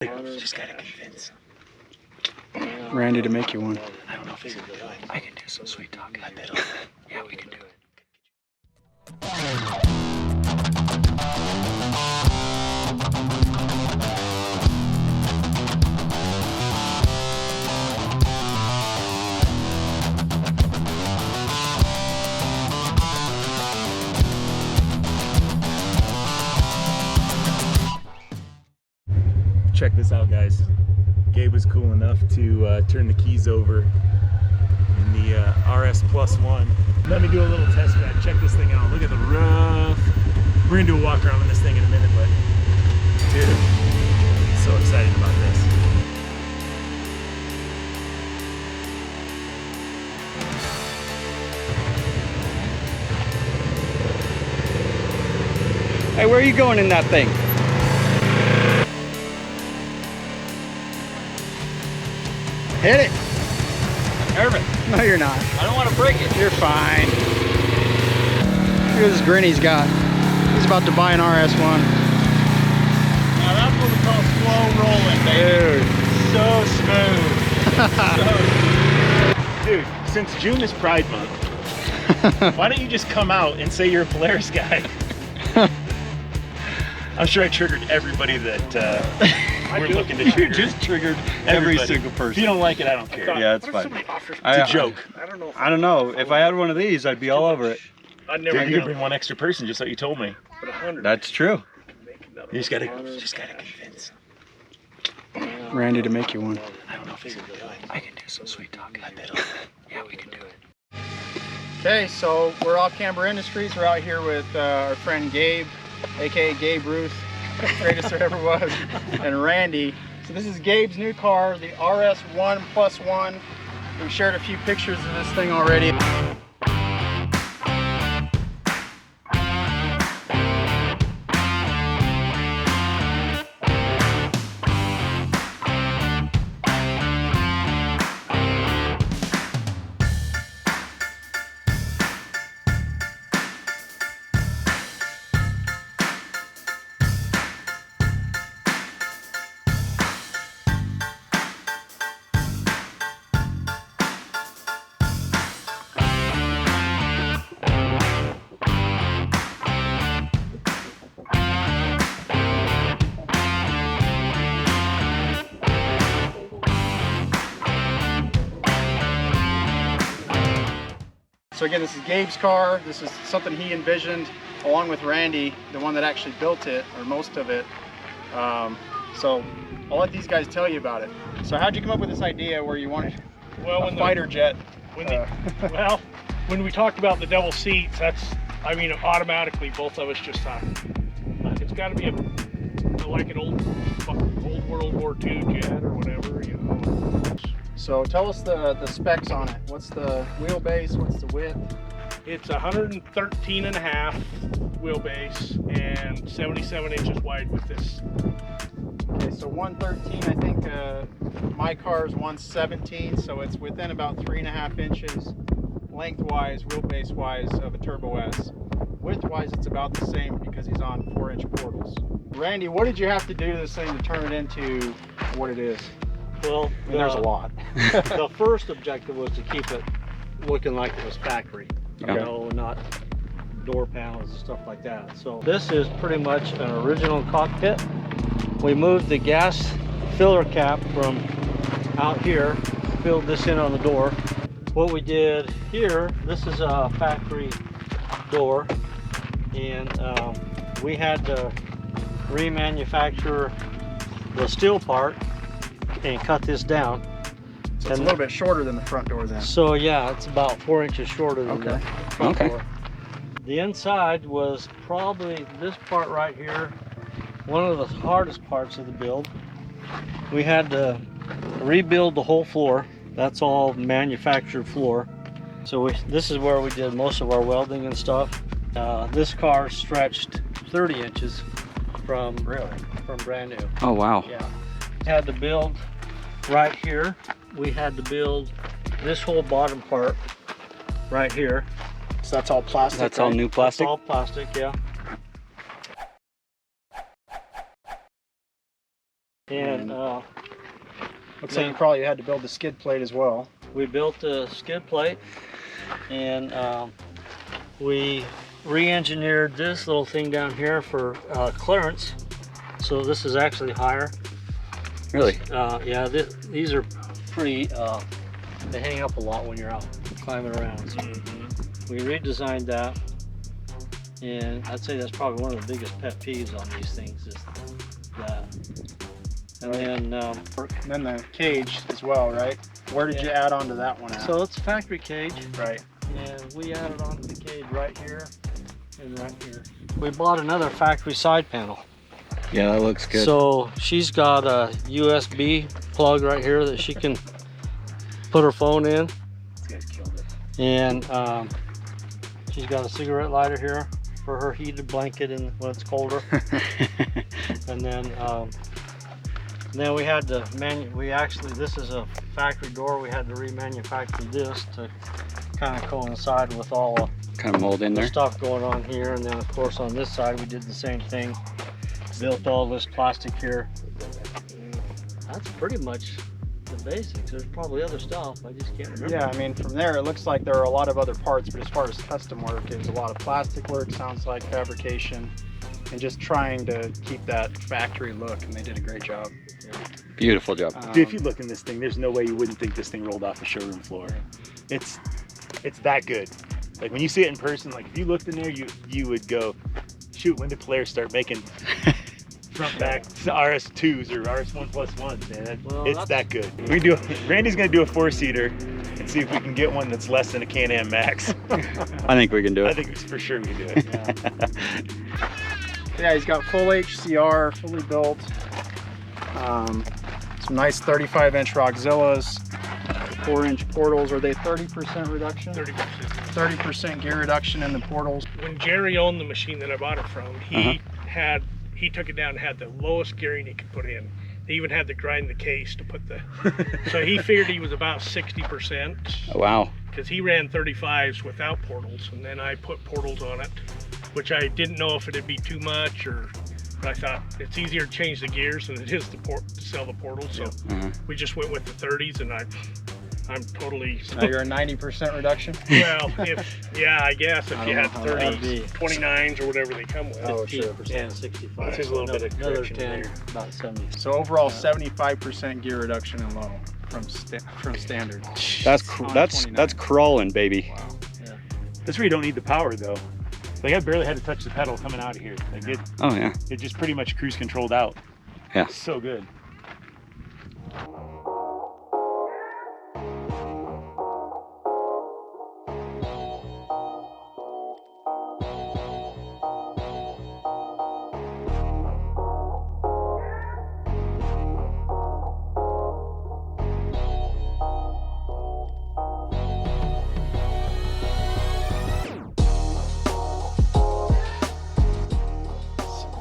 Just gotta convince Randy to make you one. I don't know if he's gonna do it. I can do some sweet talking. I bet. Yeah, we can do it. Check this out, guys. Gabe was cool enough to turn the keys over in the RS+1. Let me do a little test ride. Check this thing out. Look at the rough. We're gonna do a walk around on this thing in a minute, but dude, so excited about this. Hey, where are you going in that thing? Hit it. I'm nervous. No, you're not. I don't want to break it. You're fine. Look at this grin he's got. He's about to buy an RS1. Now that's what we call slow rolling, baby. Dude. So smooth. Dude, since June is Pride Month, why don't you just come out and say you're a Polaris guy? I'm sure I triggered everybody that we're looking to trigger. You just triggered every Everybody. single If person. you don't like it, I don't care. Yeah, it's fine. It's a joke. I don't know. If I had one of these, I'd be all over it. Dude, you could bring one extra person, just like you told me. That's true. You just gotta convince Randy to make you one. I don't know if he's gonna do it. I can do some sweet talking. I bet. Yeah, we can do it. Okay, so we're off Camber Industries. We're out here with our friend Gabe, aka Gabe Ruth, greatest there ever was, and Randy. So this is Gabe's new car, the RS1+1. We've shared a few pictures of this thing already. So again, this is Gabe's car. This is something he envisioned along with Randy, the one that actually built it, or most of it. So I'll let these guys tell you about it. So how'd you come up with this idea where you wanted a fighter jet? When we talked about the double seats, I mean, automatically both of us just thought, it's got to be like an old World War II jet or whatever, you know. So tell us the specs on it. What's the wheelbase? What's the width? It's 113.5 wheelbase and 77 inches wide with this. Okay, so 113, I think my car is 117, so it's within about 3.5 inches lengthwise, wheelbase-wise of a Turbo S. Width-wise, it's about the same because he's on 4-inch portals. Randy, what did you have to do to this thing to turn it into what it is? Well, There's a lot. The first objective was to keep it looking like it was factory, you know, not door panels and stuff like that. So this is pretty much an original cockpit. We moved the gas filler cap from out here, filled this in on the door. What we did here, this is a factory door, and we had to remanufacture the steel part and cut this down. So it's a little bit shorter than the front door then. So yeah, it's about 4 inches shorter than the front door. The inside was probably this part right here, one of the hardest parts of the build. We had to rebuild the whole floor. That's all manufactured floor. So this is where we did most of our welding and stuff. This car stretched 30 inches from brand new. Oh wow. Yeah. Had to build right here. We had to build this whole bottom part right here. So that's all plastic? That's all new plastic? It's all plastic, yeah. And looks like you probably had to build the skid plate as well. we built a skid plate, and we re-engineered this little thing down here for clearance. So this is actually higher. Really? Yeah, these are pretty, they hang up a lot when you're out climbing around. So we redesigned that, and I'd say that's probably one of the biggest pet peeves on these things is that. And then, And then the cage as well, right? Where did you add on to that one at? so it's a factory cage, right. and we added on to the cage right here and right here. We bought another factory side panel. Yeah, that looks good. So she's got a USB plug right here that she can put her phone in. This guy's killed it. And she's got a cigarette lighter here for her heated blanket when it's colder. And then we had to this is a factory door. We had to remanufacture this to kind of coincide with all Kind of mold in the there. stuff going on here. And then of course on this side we did the same thing. Built all this plastic here. That's pretty much the basics. There's probably other stuff, I just can't remember. Yeah, I mean, from there, it looks like there are a lot of other parts, but as far as custom work, it's a lot of plastic work, sounds like fabrication, and just trying to keep that factory look, and they did a great job. Beautiful job. Dude, if you look in this thing, there's no way you wouldn't think this thing rolled off the showroom floor. It's that good. Like when you see it in person, like if you looked in there, you would go, shoot, when did Polaris start making front back RS2s or RS1+1s, man? Well, It's that good. Randy's gonna do a 4-seater and see if we can get one that's less than a Can-Am Max. I think we can do I it. think for sure we can do it. Yeah, he's got full HCR, fully built. Some nice 35-inch Roxxzillas, 4-inch portals. Are they 30% reduction? 30%. 30% gear reduction in the portals. When Jerry owned the machine that I bought it from, he took it down and had the lowest gearing he could put in. They even had to grind the case to put the, so he figured he was about 60%. Wow. Because he ran 35s without portals, and then I put portals on it, which I didn't know if it'd be too much, but I thought it's easier to change the gears than it is to sell the portals. So we just went with the 30s, and I'm totally. Now you're a 90% reduction? Well, I guess if you had know how that'd 30s, 29s or whatever they come with. Oh, sure. 15%, 65. There's a little bit of Another correction 10, there. about 70. So overall, 75% gear reduction in low from standard. That's crawling, baby. Wow. That's where you don't need the power though. Like I barely had to touch the pedal coming out of here. Like Oh yeah. it just pretty much cruise controlled out. Yeah. So good.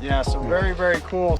Yeah, so very, very cool.